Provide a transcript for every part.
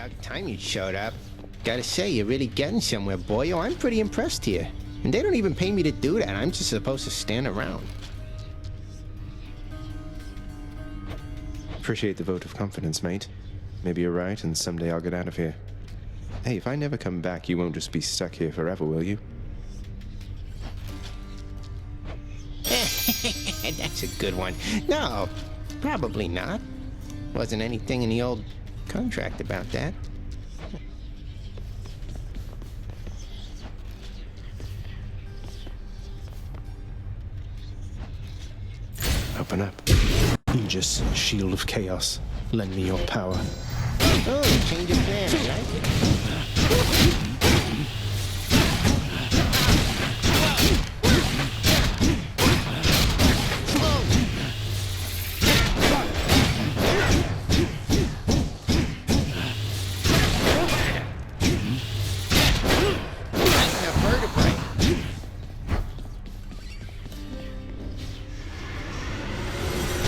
about time you showed up. Gotta say, you're really getting somewhere, boyo. I'm pretty impressed here. And they don't even pay me to do that. I'm just supposed to stand around. Appreciate the vote of confidence, mate. Maybe you're right, and someday I'll get out of here. Hey, if I never come back, you won't just be stuck here forever, will you? That's a good one. No, probably not. Wasn't anything in the old contract about that. Open up. Aegis, shield of chaos. Lend me your power. Oh, change of plans, right?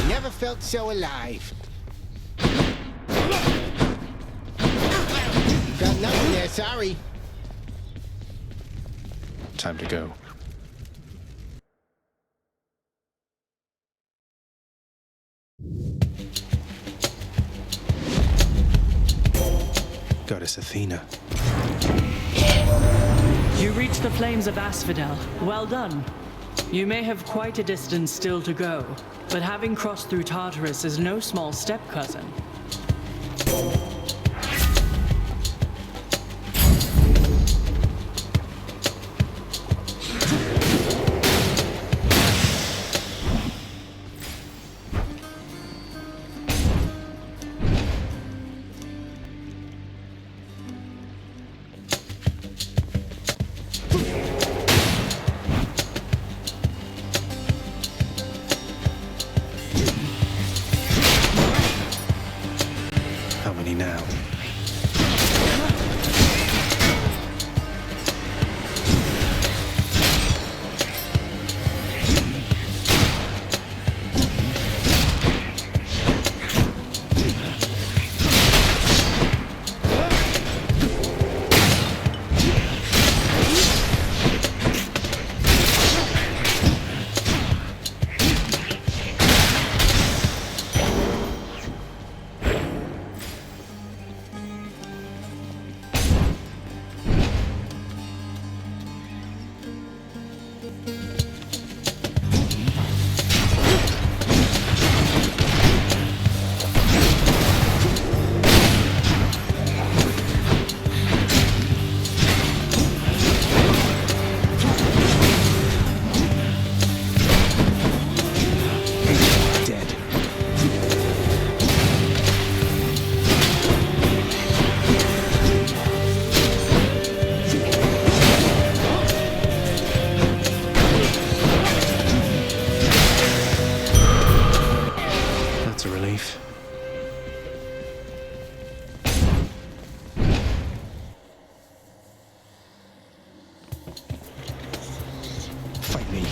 Never felt so alive. Got nothing there, sorry. Time to go. Goddess Athena. You reached the flames of Asphodel. Well done. You may have quite a distance still to go, but having crossed through Tartarus is no small step, cousin. How many now? Fight me.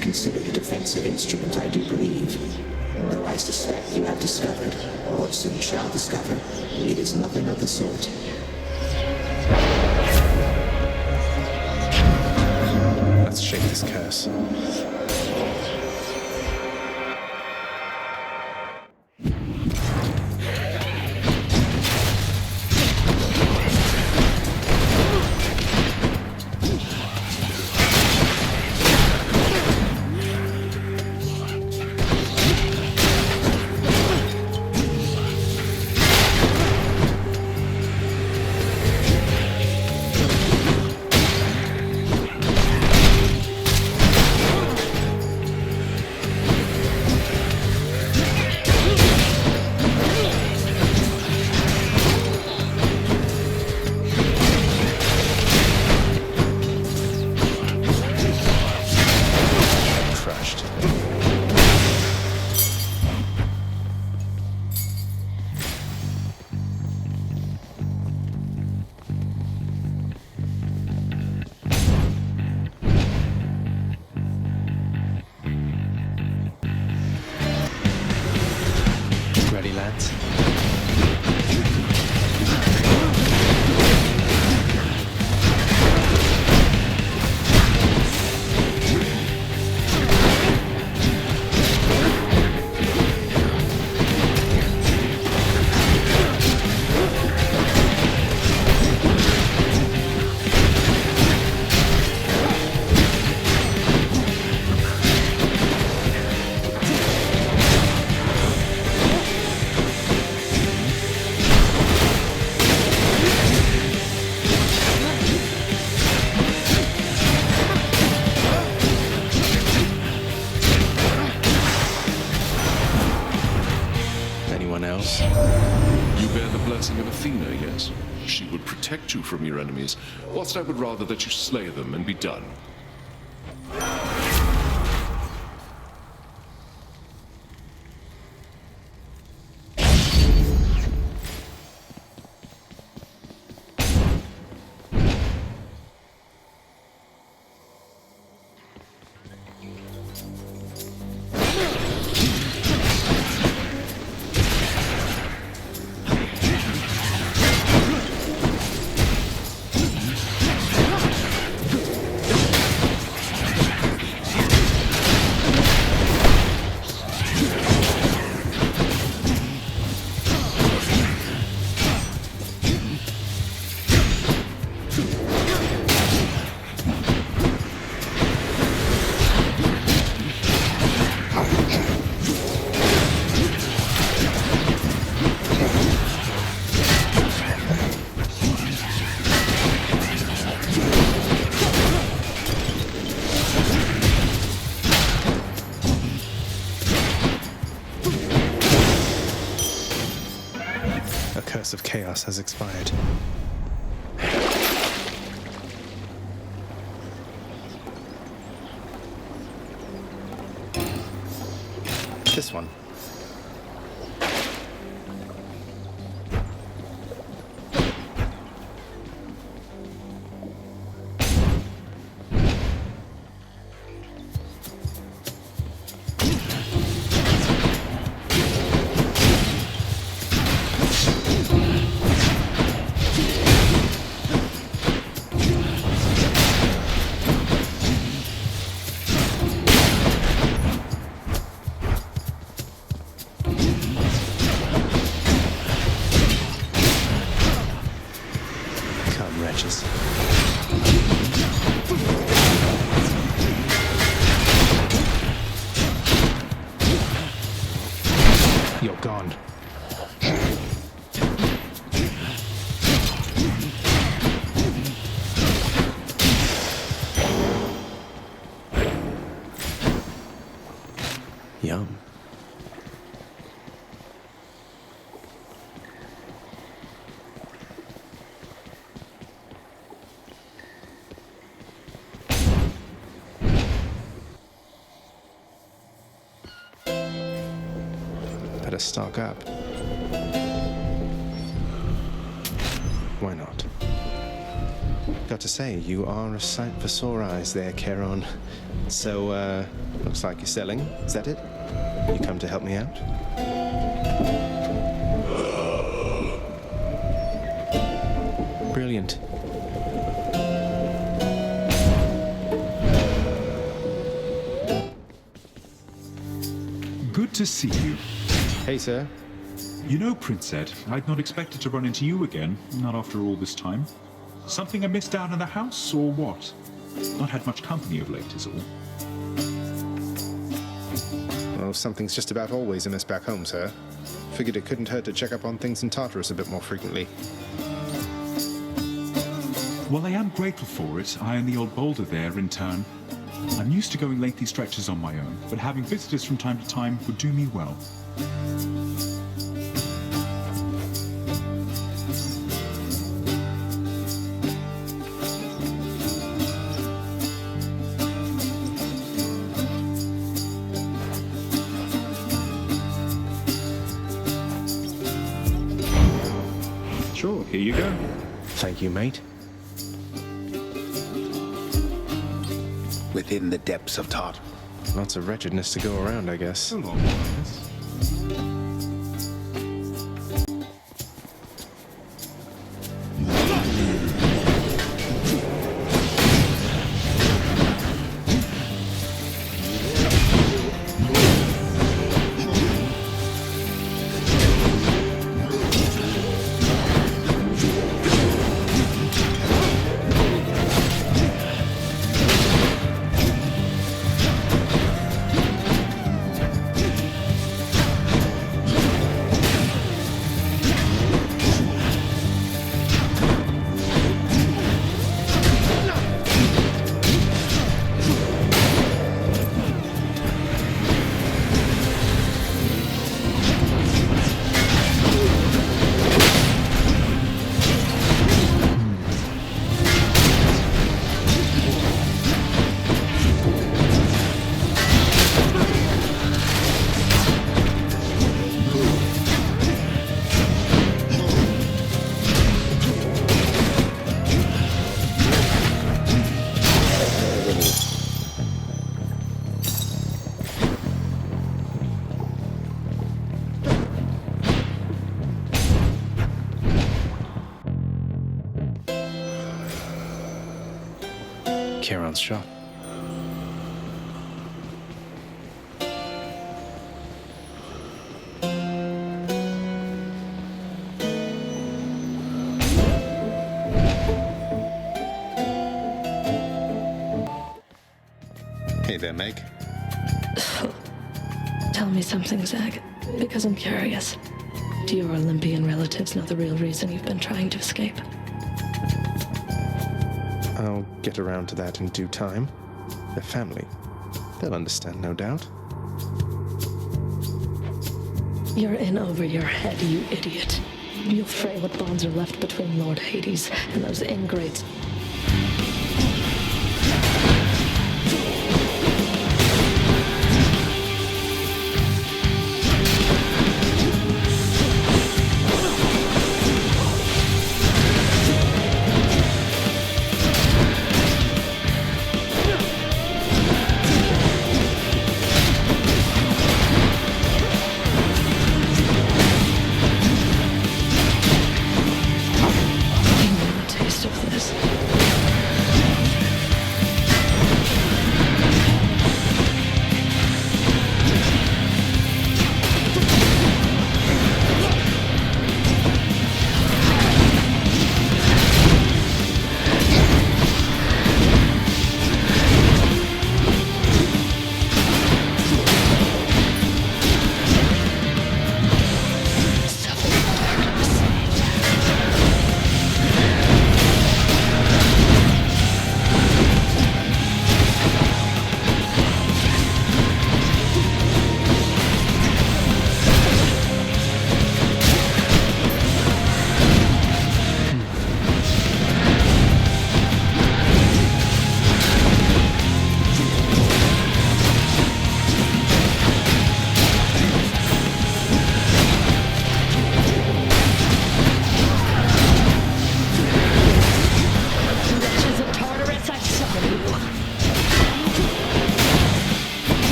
Considered a defensive instrument, I do believe. Though I suspect you have discovered, or soon shall discover, it is nothing of the sort. Let's shake this curse. protect you from your enemies, whilst I would rather that you slay them and be done. Curse of Chaos has expired. This one. Wretches. You're gone. Yum. Better stock up. Why not? Got to say, you are a sight for sore eyes there, Charon. So, looks like you're selling. Is that it? You come to help me out? Brilliant. Good to see you. Hey, sir. You know, Prince Ed, I'd not expected to run into you again, not after all this time. Something amiss down in the house, or what? Not had much company of late, is all. Well, something's just about always amiss back home, sir. Figured it couldn't hurt to check up on things in Tartarus a bit more frequently. Well, I am grateful for it, I and the old boulder there in turn. I'm used to going lengthy stretches on my own, but having visitors from time to time would do me well. Sure, here you go. Thank you, mate. Within the depths of Tartarus. Lots of wretchedness to go around, I guess. So long, Magnus. chance shot. Hey there, Meg. Tell me something, Zag, because I'm curious. Do your Olympian relatives know the real reason you've been trying to escape? I'll get around to that in due time. They're family. They'll understand, no doubt. You're in over your head, you idiot. You'll fray what bonds are left between Lord Hades and those ingrates.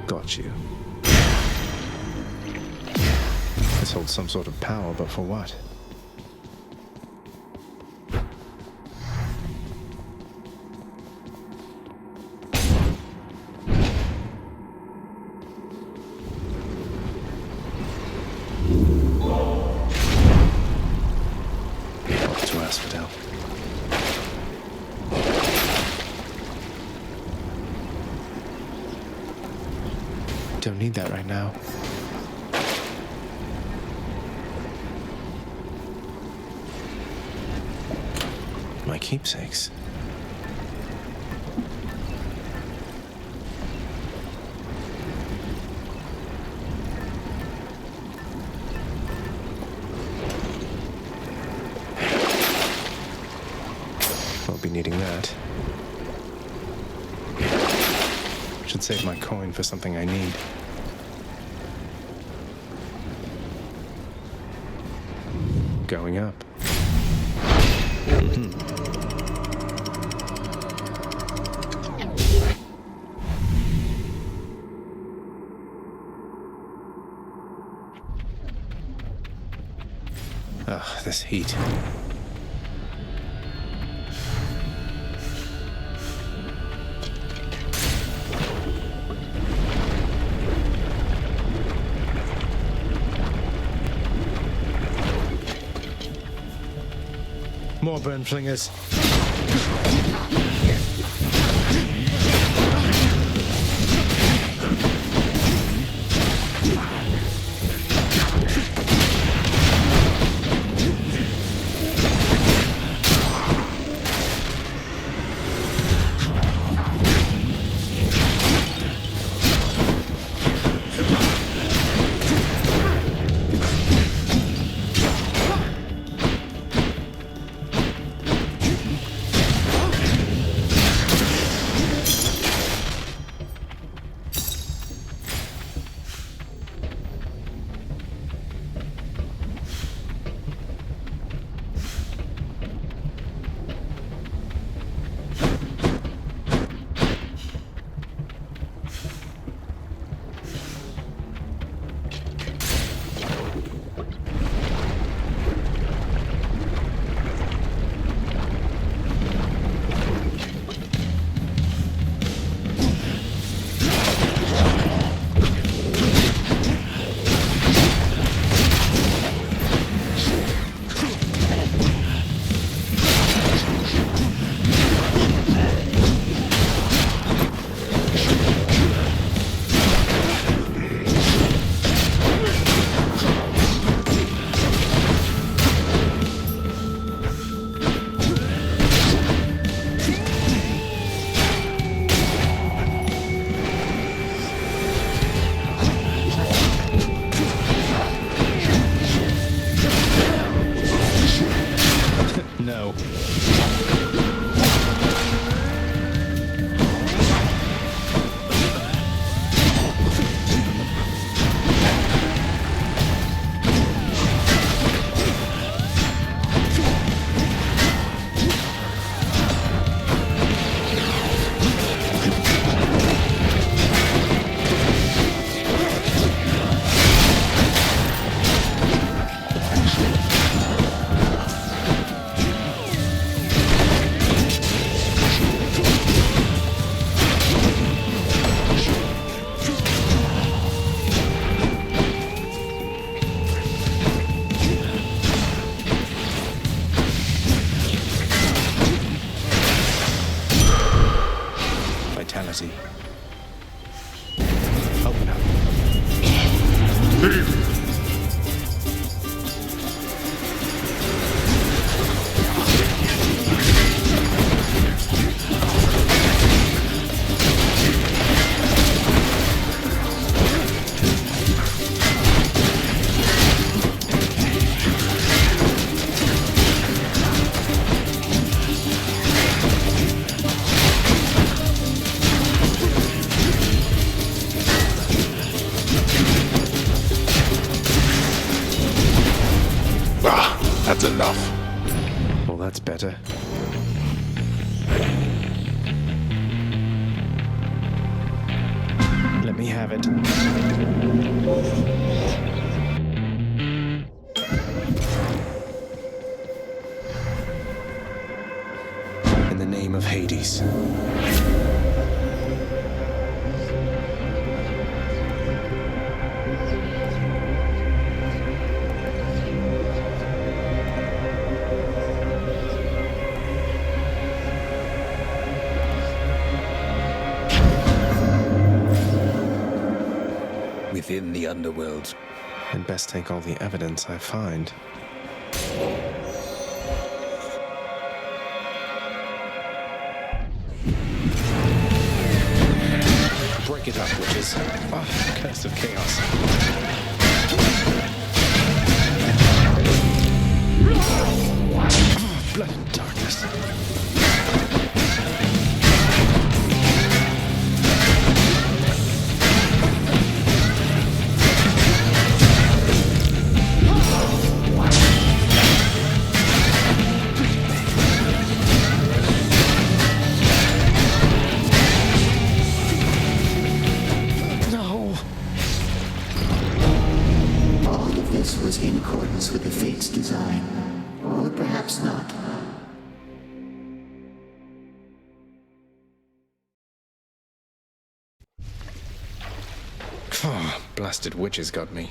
Got you. This holds some sort of power, but for what? Off to Asphodel. Don't need that right now. My keepsakes. Won't be needing that. Should save my coin for something I need. Going up. Ugh, this heat. More burn flingers. reality. Open up. That's enough. Well, that's better. Let me have it. In the name of Hades. Within the underworld. I'd best take all the evidence I find. Break it up, witches. Oh, curse of chaos. Oh, blood and darkness. Was in accordance with the Fate's design, or perhaps not. Oh, blasted witches got me.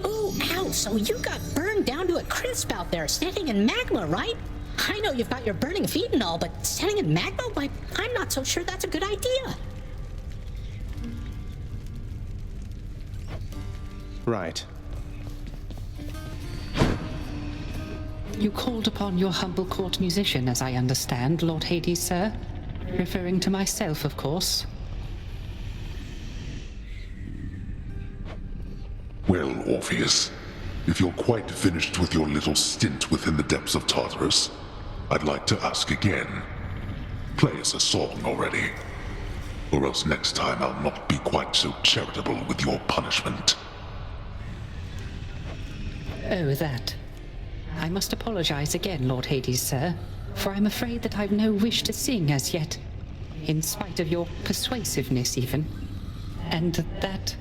Oh, ow, so you got burned down to a crisp out there, standing in magma, right? I know you've got your burning feet and all, but standing in magma? Why, I'm not so sure that's a good idea. Right. You called upon your humble court musician, as I understand, Lord Hades, sir. Referring to myself, of course. Well, Orpheus, if you're quite finished with your little stint within the depths of Tartarus, I'd like to ask again. Play us a song already. Or else next time I'll not be quite so charitable with your punishment. Oh, that. I must apologize again, Lord Hades, sir, for I'm afraid that I've no wish to sing as yet, in spite of your persuasiveness even. And that,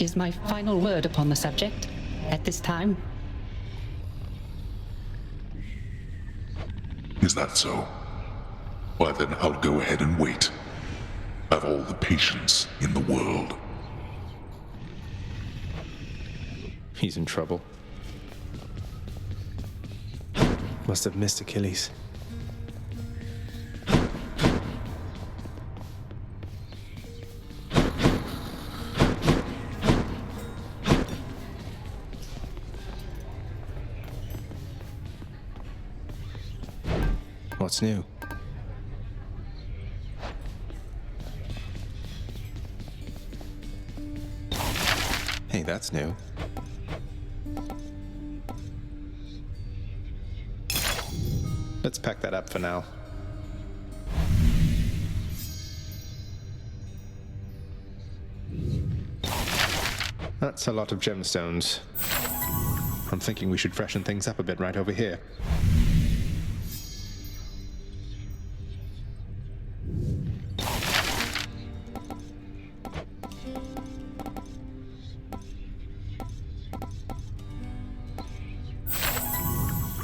is my final word upon the subject at this time. Is that so? Why then I'll go ahead and wait. I've all the patience in the world. He's in trouble. Must have missed Achilles. What's new? Hey, that's new. Let's pack that up for now. That's a lot of gemstones. I'm thinking we should freshen things up a bit right over here.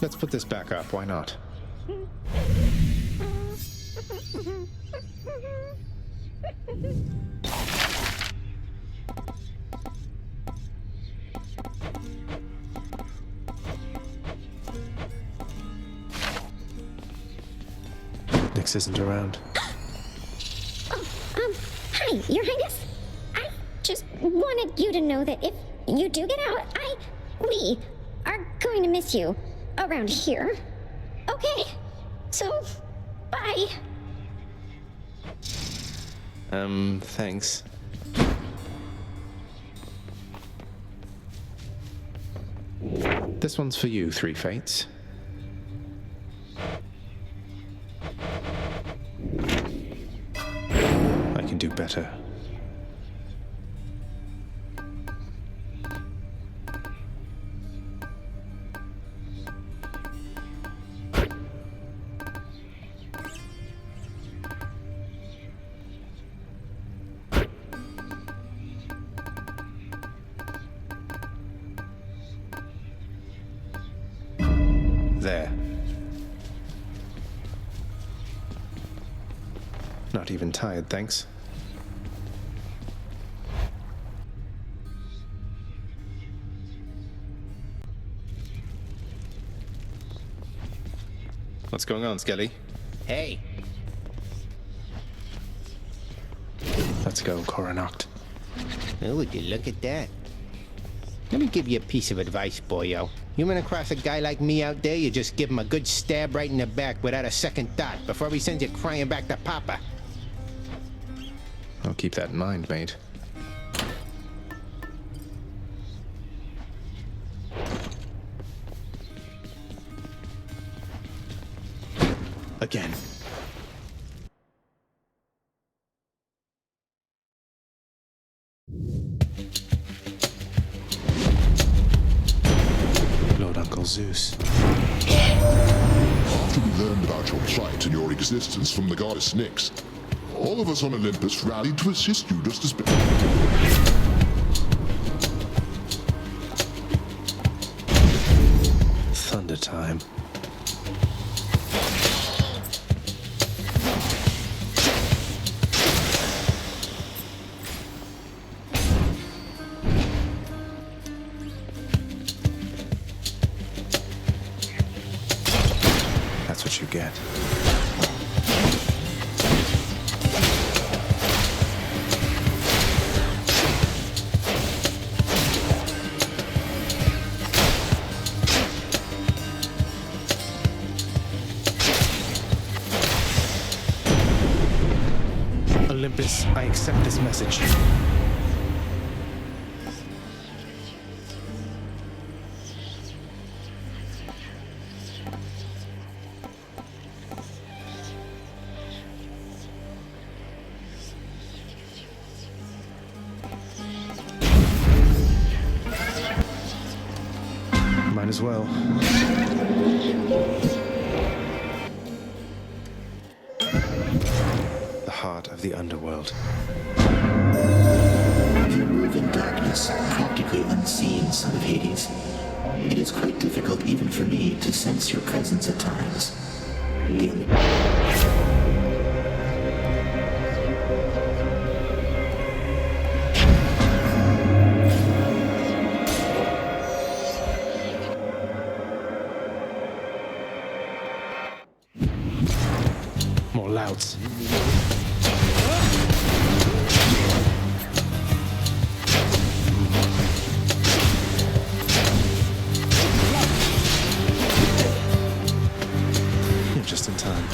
Let's put this back up, why not? Alex isn't around. Hi, Your Highness. I just wanted you to know that if you do get out, we are going to miss you around here. Okay, so, bye. Thanks. This one's for you, Three Fates. I can do better. There. Not even tired, thanks. What's going on, Skelly? Hey, Let's go, Coronacht. oh, would you look at that? Let me give you a piece of advice, boyo. You run across a guy like me out there, you just give him a good stab right in the back without a second thought before he sends you crying back to Papa. I'll keep that in mind, mate. Again. Lord Uncle Zeus. After we learned about your plight and your existence from the goddess Nyx, all of us on Olympus rallied to assist you just as... Thunder time. That's what you get. Olympus, I accept this message. Might as well. The heart of the underworld. You move in darkness, practically unseen, son of Hades. It is quite difficult even for me to sense your presence at times. Really. More louds. You're just in time.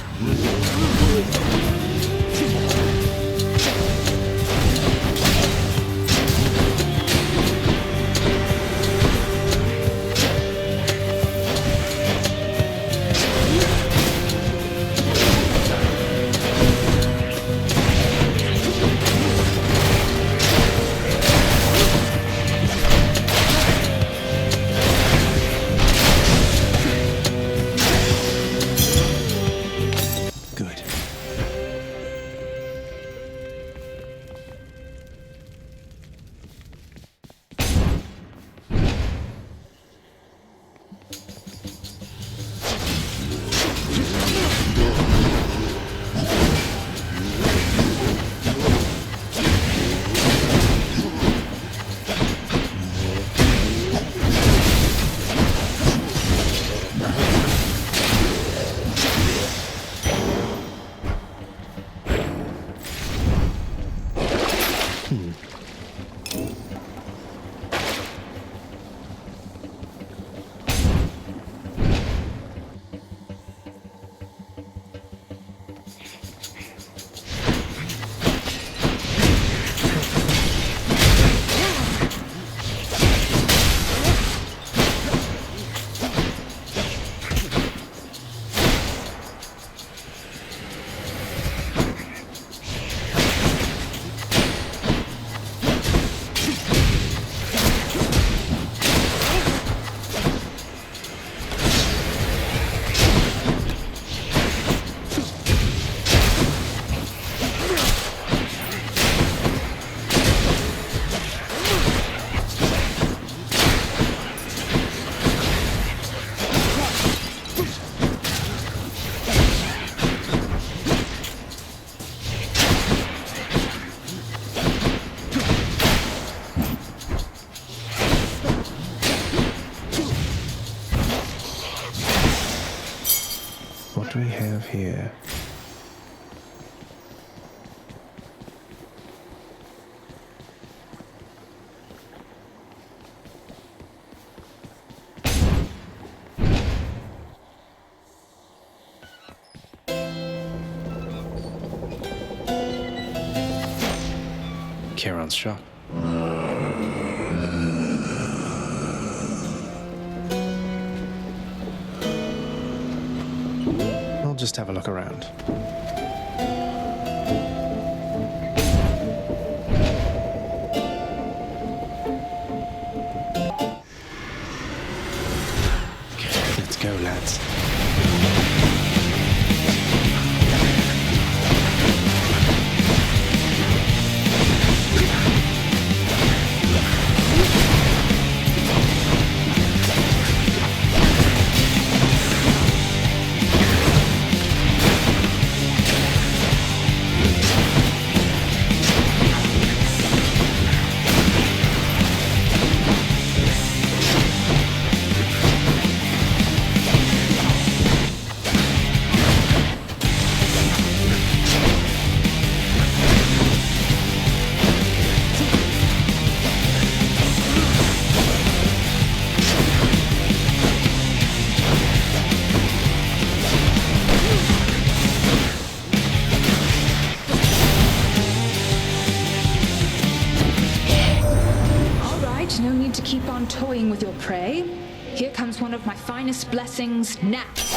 we have here? Charon's shop. I'll just have a look around. Okay, let's go, lads. No need to keep on toying with your prey. Here comes one of my finest blessings, naps.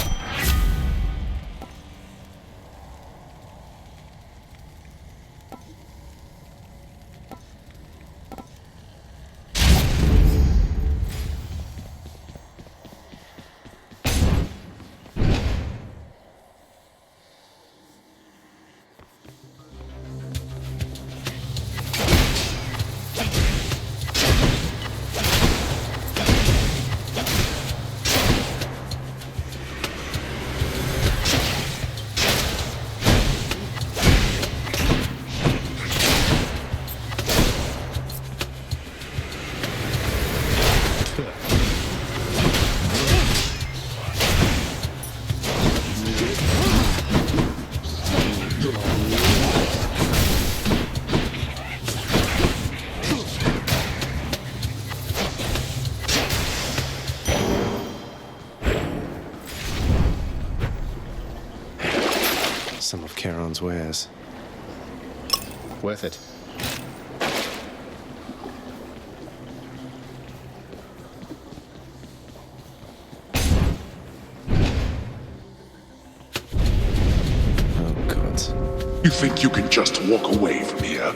Some of Charon's wares. Worth it. Oh, God. You think you can just walk away from here?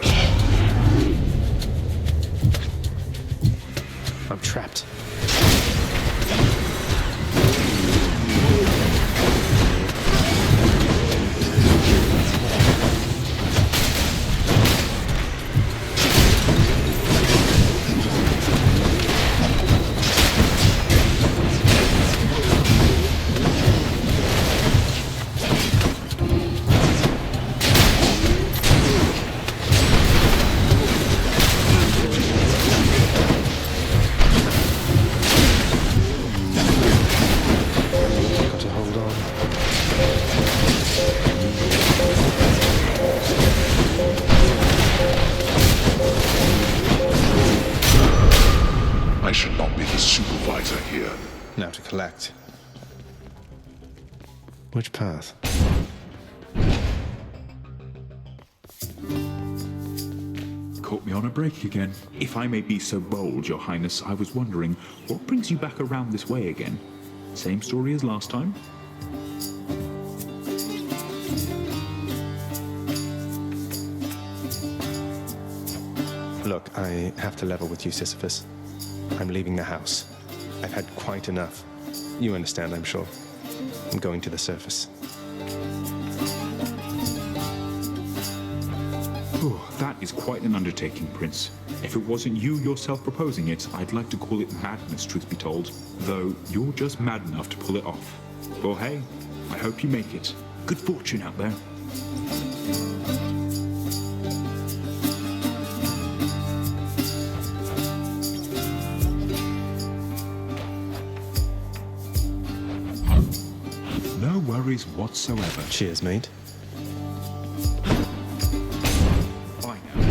I'm trapped. I should not be the supervisor here. Now to collect. Which path? Caught me on a break again. If I may be so bold, Your Highness, I was wondering, what brings you back around this way again? Same story as last time? Look, I have to level with you, Sisyphus. I'm leaving the house. I've had quite enough. You understand, I'm sure. I'm going to the surface. Oh, that is quite an undertaking, Prince. If it wasn't you yourself proposing it, I'd like to call it madness, truth be told. Though you're just mad enough to pull it off. Well, hey, I hope you make it. Good fortune out there. No worries whatsoever. Cheers, mate. Bye now.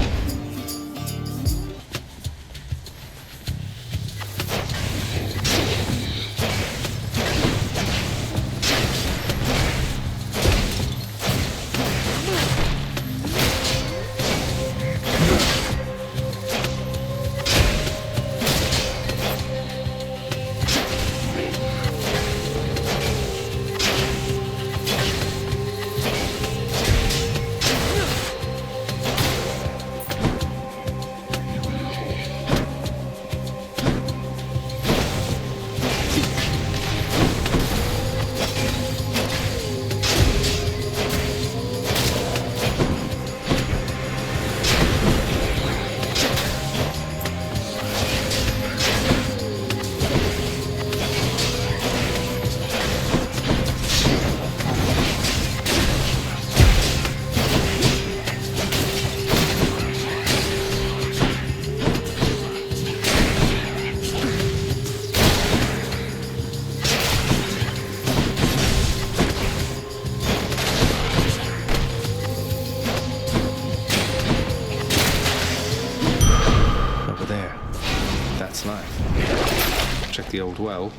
Check the old well.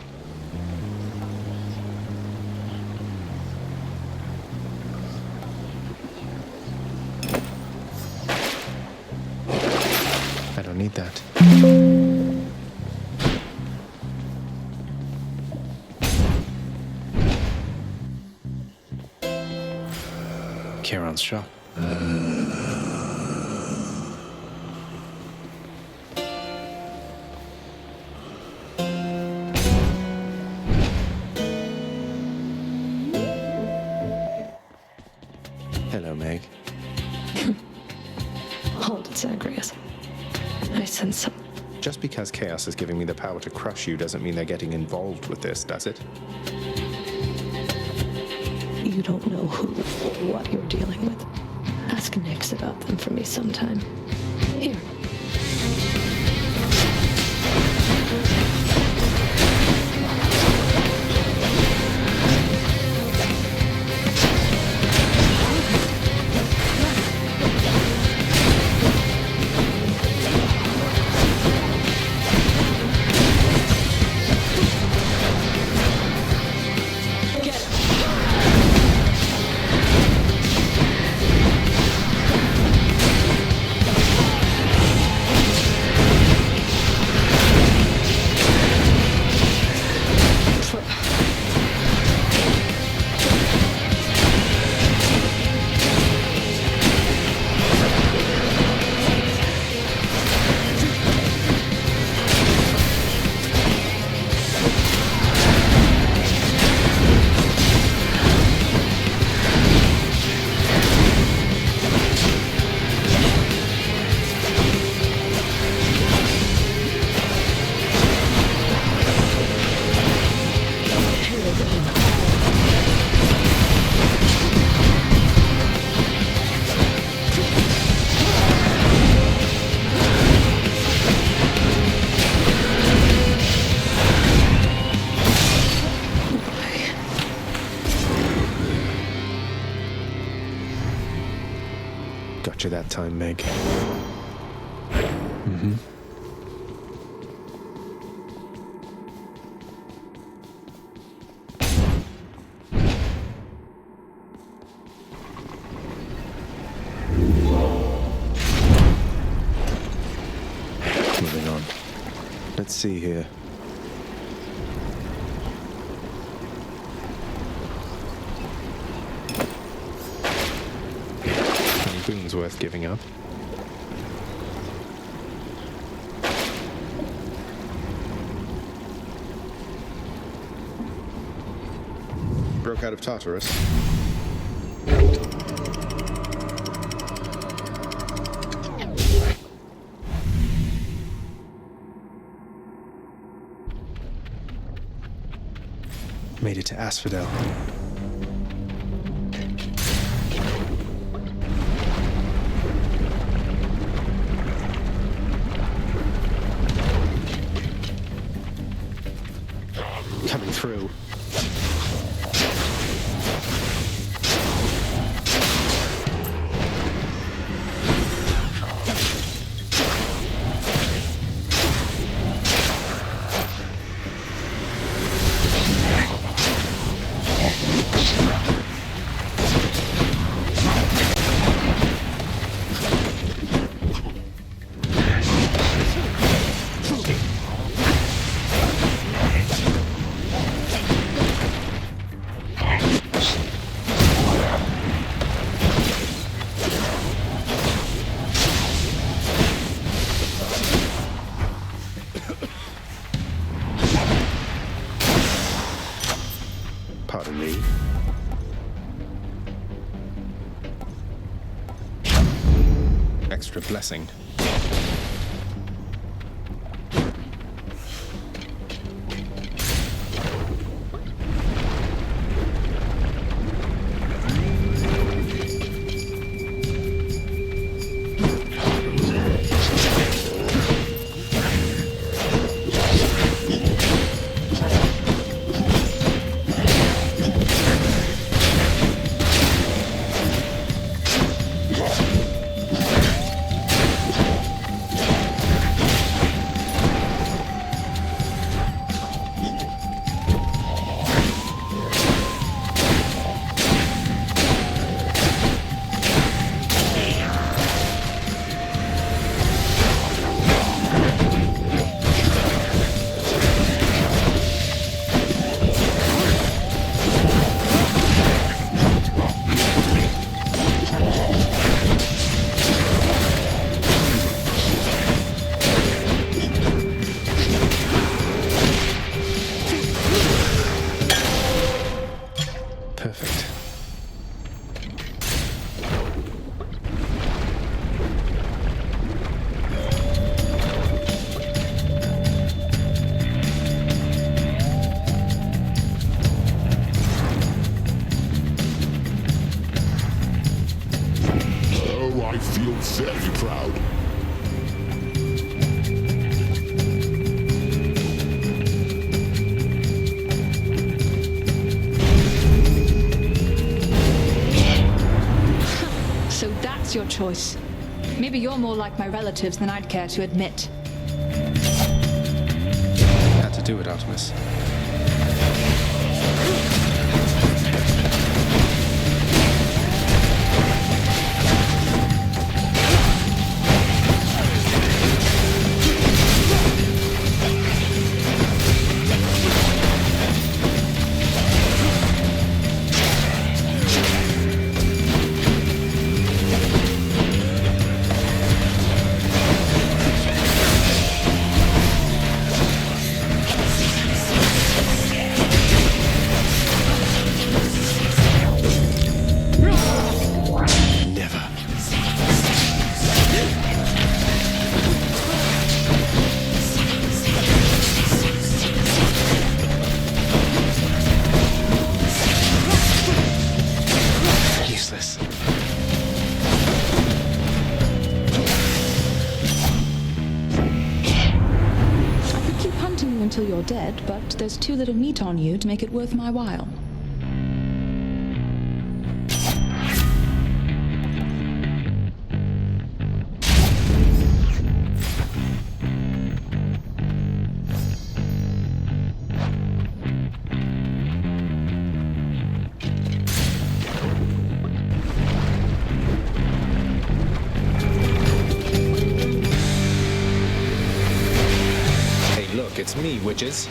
I don't need that. Kieran's shop. Hello, Meg. Hold it, Zagreus. I sense some... Just because Chaos is giving me the power to crush you doesn't mean they're getting involved with this, does it? You don't know who or what you're dealing with. Ask Nyx about them for me sometime. Here. Gotcha that time, Meg. Mm-hmm. Moving on. Let's see here. Boon's worth giving up. Broke out of Tartarus. Made it to Asphodel. Coming through. extra blessing. Perfect. Oh, I feel very proud. So that's your choice. Maybe you're more like my relatives than I'd care to admit. Had to do it, Artemis. Until you're dead, but there's too little meat on you to make it worth my while. Look, it's me, witches.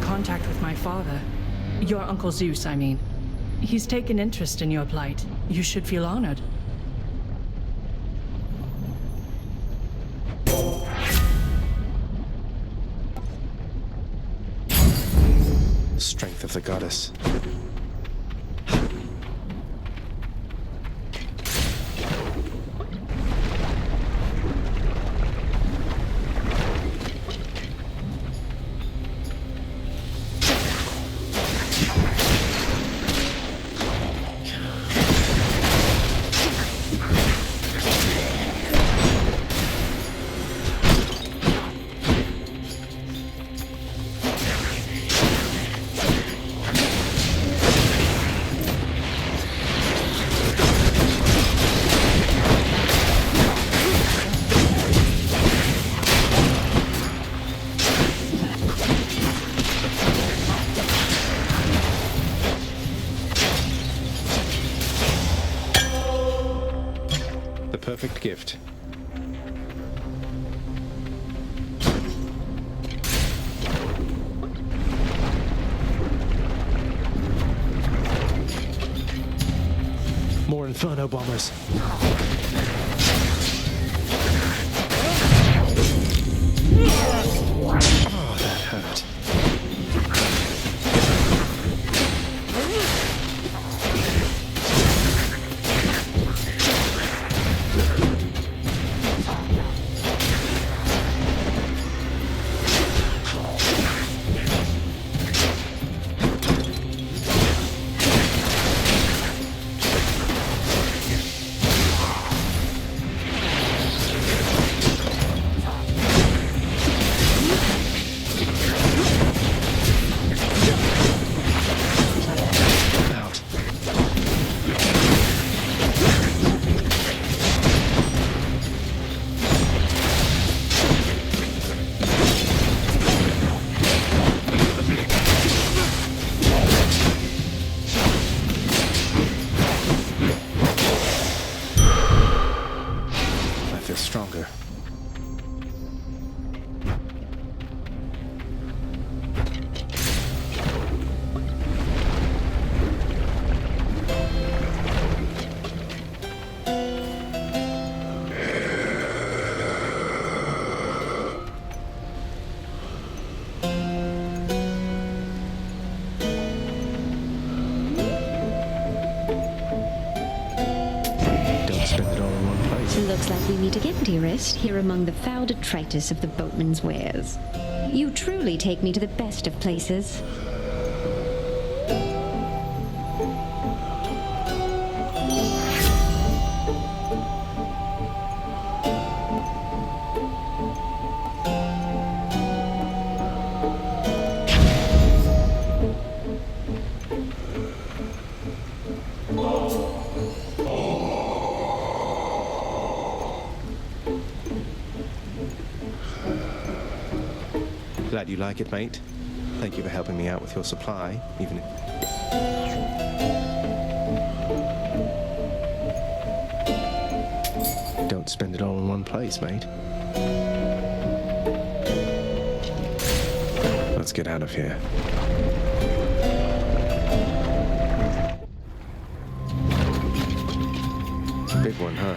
Contact with my father. Your Uncle Zeus, I mean. He's taken interest in your plight. You should feel honored. Strength of the goddess. perfect gift. More Inferno bombers. Oh, that hurt. Stronger. Looks like we meet again, dearest, here among the foul detritus of the boatman's wares. You truly take me to the best of places. Glad you like it, mate. Thank you for helping me out with your supply, even if... Don't spend it all in one place, mate. Let's get out of here. Big one, huh?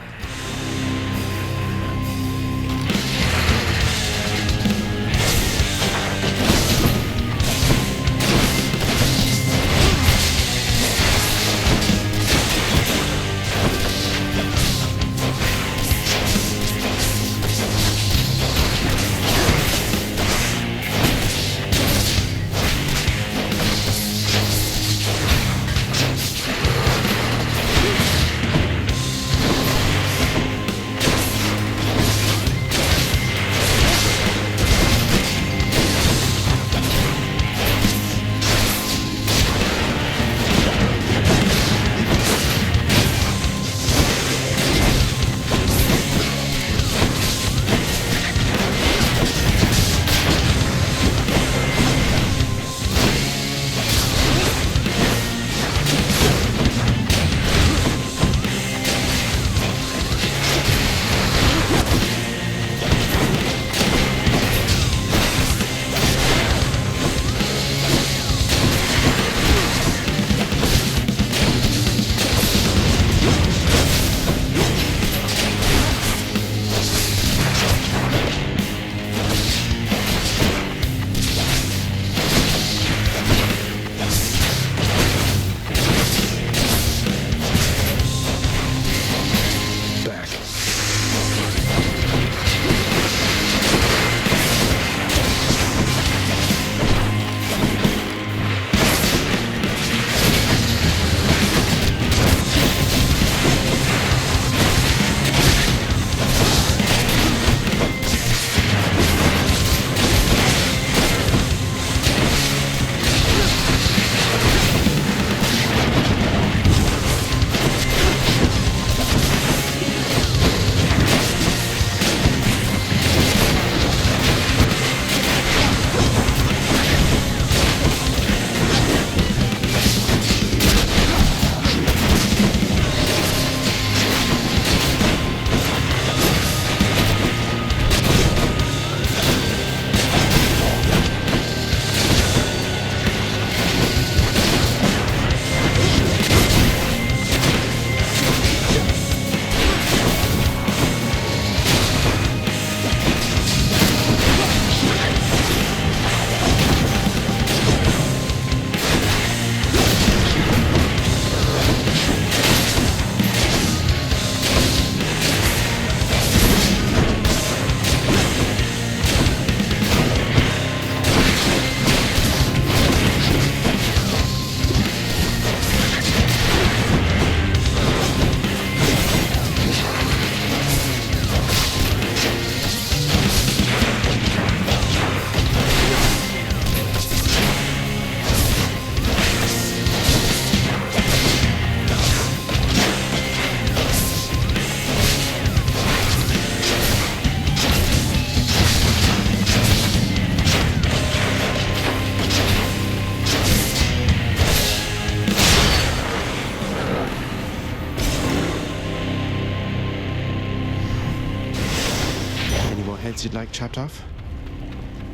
heads you'd like chopped off?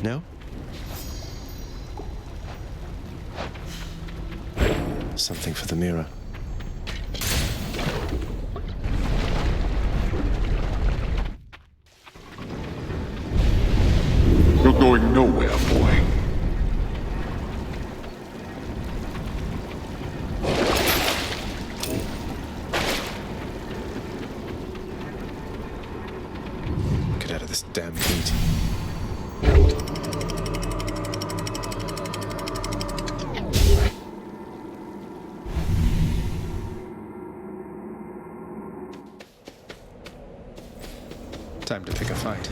No? Something for the mirror. You're going nowhere, boy. Get out of this damn heat. Time to pick a fight.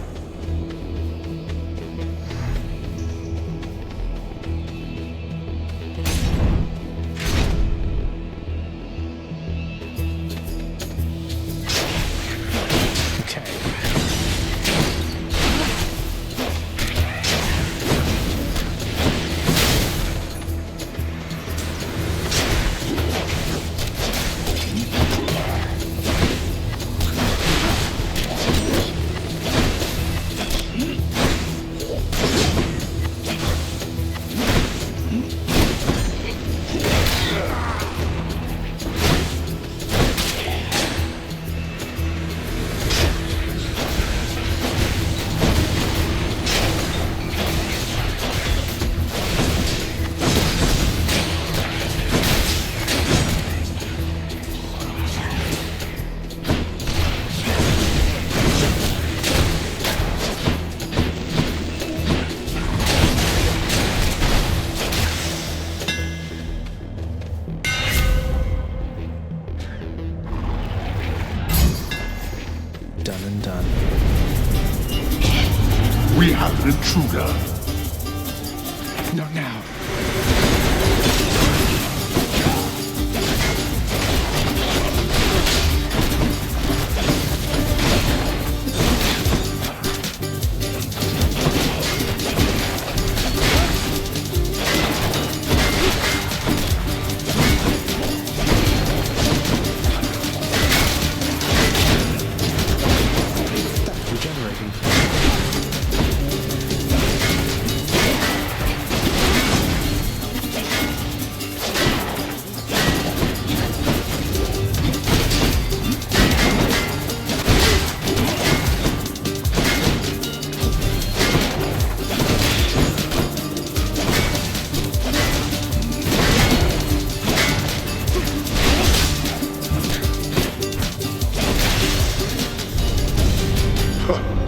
Done and done. We have an intruder. Not now.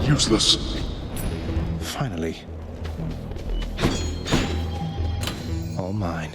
Useless. Finally. All mine.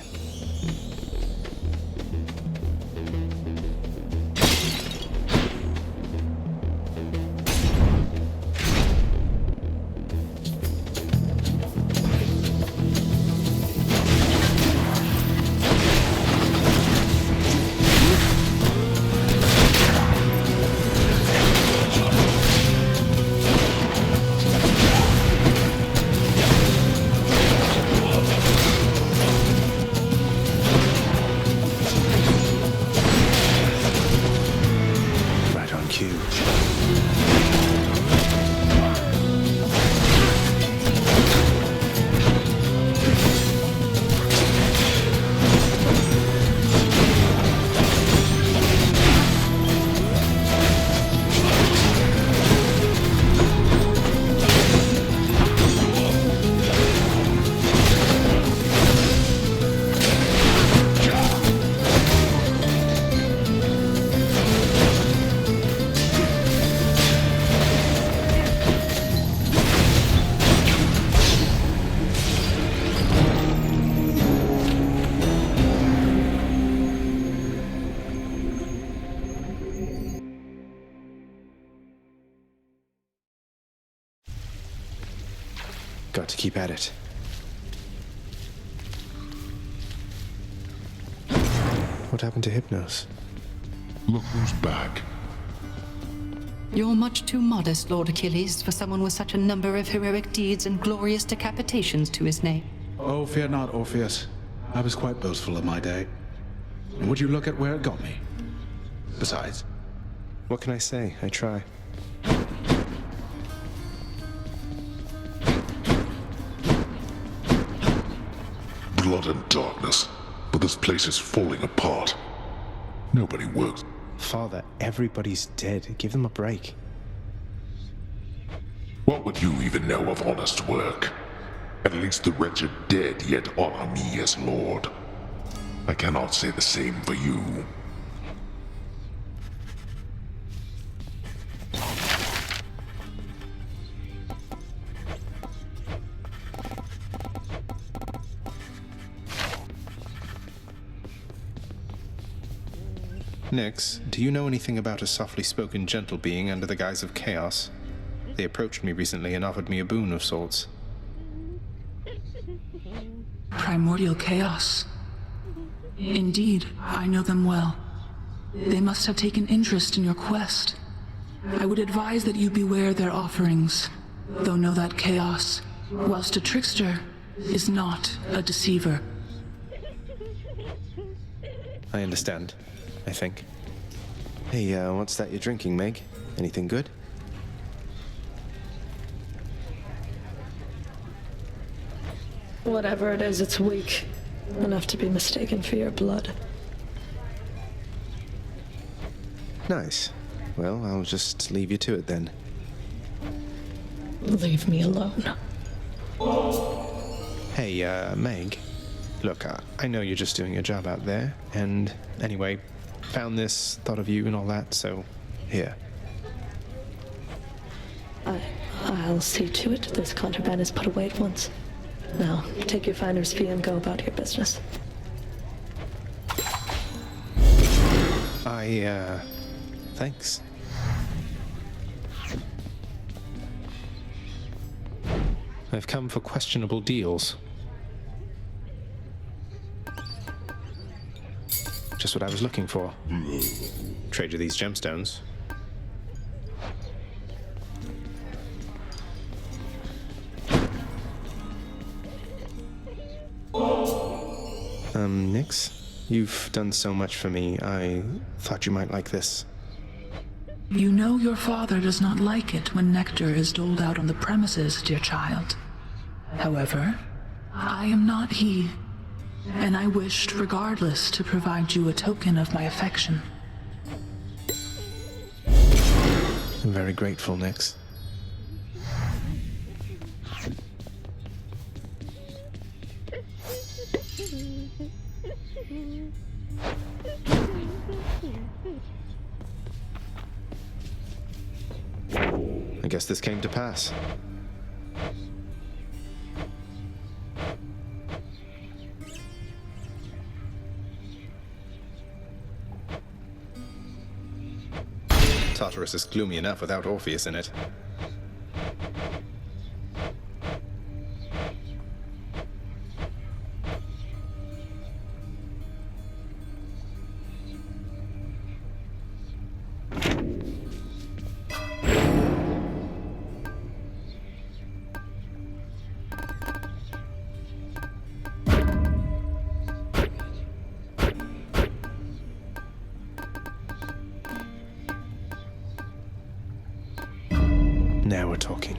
Got to keep at it. What happened to Hypnos? Look who's back. You're much too modest, Lord Achilles, for someone with such a number of heroic deeds and glorious decapitations to his name. Oh, fear not, Orpheus. I was quite boastful of my day. And would you look at where it got me? Besides... What can I say? I try. blood and darkness, but this place is falling apart. Nobody works. Father, everybody's dead. Give them a break. What would you even know of honest work? At least the wretched dead yet honor me as Lord. I cannot say the same for you. Nyx, do you know anything about a softly spoken gentle being under the guise of chaos? They approached me recently and offered me a boon of sorts. Primordial chaos. Indeed, I know them well. They must have taken interest in your quest. I would advise that you beware their offerings, though know that chaos, whilst a trickster, is not a deceiver. I understand, I think. Hey, what's that you're drinking, Meg? Anything good? Whatever it is, it's weak. Enough to be mistaken for your blood. Nice. Well, I'll just leave you to it then. Leave me alone. Hey, Meg. Look, I know you're just doing your job out there, and anyway, found this, thought of you and all that, so here. I'll see to it this contraband is put away at once. Now, take your finder's fee and go about your business. Thanks. I've come for questionable deals. Just what I was looking for. Trade you these gemstones. Nyx, you've done so much for me. I thought you might like this. You know your father does not like it when nectar is doled out on the premises, dear child. However, I am not he, and I wished, regardless, to provide you a token of my affection. I'm very grateful, Nyx. I guess this came to pass. Tartarus is gloomy enough without Orpheus in it. Now we're talking.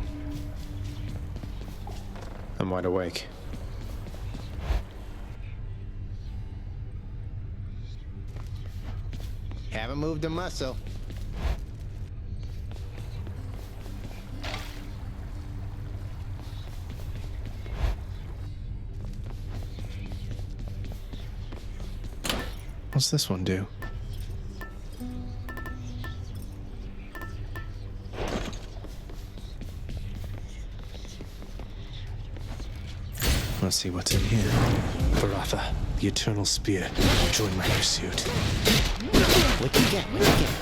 I'm wide awake. Haven't moved a muscle. What's this one do? Let's see what's in here. Baratha, the Eternal Spear. Join my pursuit. What you get? What you get?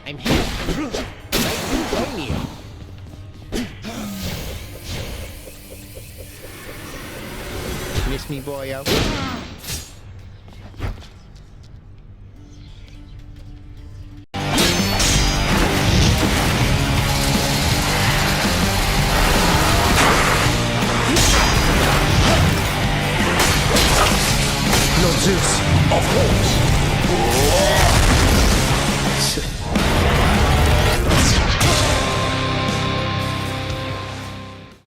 I'm here. Right behind you. Miss me, boyo? Zeus, of course.